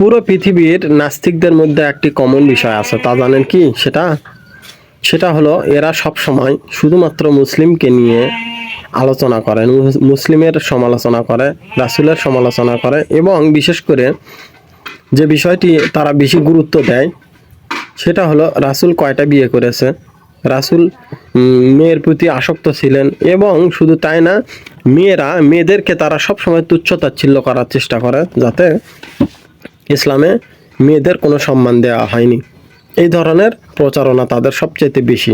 পুরো পৃথিবীর নাস্তিকদের মধ্যে একটি কমন বিষয় আছে, তা জানেন কি? সেটা হলো এরা সব সময় শুধুমাত্র মুসলিমকে নিয়ে আলোচনা করে, মুসলিমের সমালোচনা করে, রাসূলের সমালোচনা করে, এবং বিশেষ করে যে বিষয়টি তারা বেশি গুরুত্ব দেয় সেটা হলো রাসূল কয়টা বিয়ে করেছে, রাসূল মেয়ের প্রতি আসক্ত ছিলেন, এবং শুধু তাই না, মেয়েদেরকে তারা সবসময় তুচ্ছ-তাচ্ছিল্য করার চেষ্টা করে, যাতে ইসলামে মেয়েদের কোনো সম্মান দেওয়া হয়নি। এই ধরনের প্রচারণা তাদের সবচেয়ে বেশি।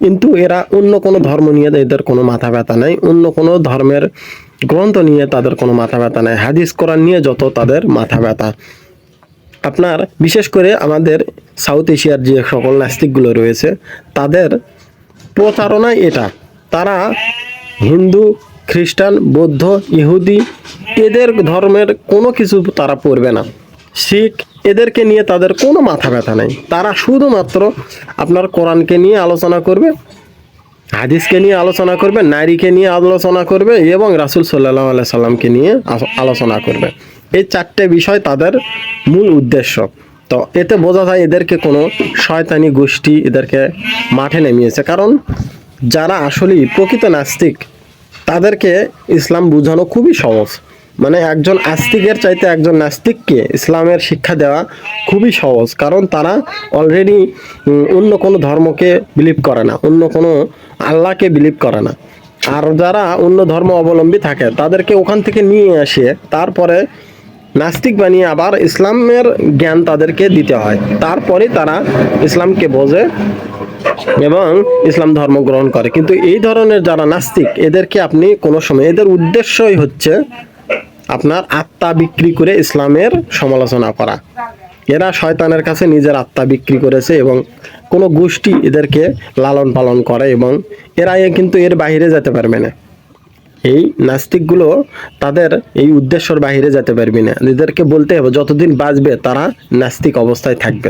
কিন্তু এরা অন্য কোনো ধর্ম নিয়ে এদের কোনো মাথা ব্যথা নেই, অন্য কোনো ধর্মের গ্রন্থ নিয়ে তাদের কোনো মাথা ব্যথা নেই, হাদিস কোরআন নিয়ে যত তাদের মাথা ব্যথা। আপনার বিশেষ করে আমাদের সাউথ এশিয়ার যে সকল নাস্তিকগুলো রয়েছে তাদের প্রচারণায় এটা, তারা হিন্দু, খ্রিস্টান, বৌদ্ধ, ইহুদি এদের ধর্মের কোনো কিছু তারা পড়বে না, শিখ এদেরকে নিয়ে তাদের কোনো মাথা ব্যথা নেই। তারা শুধুমাত্র আপনার কোরআনকে নিয়ে আলোচনা করবে, হাদিসকে নিয়ে আলোচনা করবে, নারীকে নিয়ে আলোচনা করবে, এবং রাসূল সাল্লাল্লাহু আলাইহি সাল্লামকে নিয়ে আলোচনা করবে। এই চারটে বিষয় তাদের মূল উদ্দেশ্য। তো এতে বোঝা যায় এদেরকে কোনো শয়তানি গোষ্ঠী এদেরকে মাঠে নেমিয়েছে। কারণ যারা আসলেই প্রকৃত নাস্তিক তাদেরকে ইসলাম বোঝানো খুবই সহজ। মানে একজন আস্তিকের চাইতে একজন নাস্তিককে ইসলামের শিক্ষা দেওয়া খুবই সহজ, কারণ তারা অলরেডি অন্য কোনো ধর্মকে বিলিভ করে না, অন্য কোনো আল্লাহকে বিলিভ করে না। আর যারা অন্য ধর্ম অবলম্বী থাকে তাদেরকে ওখান থেকে নিয়ে আসে তারপরে নাস্তিক বানিয়ে আবার ইসলামের জ্ঞান তাদেরকে দিতে হয়, তারপরে তারা ইসলামকে বোঝে এবং ইসলাম ধর্ম গ্রহণ করে। কিন্তু এই ধরনের যারা নাস্তিক এদেরকে আপনি কোনো সময়, এদের উদ্দেশ্যই হচ্ছে আপনার আত্মা বিক্রি করে ইসলামের সমালোচনা করা। এরা শয়তানের কাছে নিজের আত্মা বিক্রি করেছে এবং কোনো গোষ্ঠী এদেরকে লালন পালন করে, এবং এরা কিন্তু এর বাইরে যেতে পারবে না। এই নাস্তিকগুলো তাদের এই উদ্দেশ্যের বাইরে যেতে পারবে না, এদেরকে বলতে হবে যতদিন বাঁচবে তারা নাস্তিক অবস্থায় থাকবে।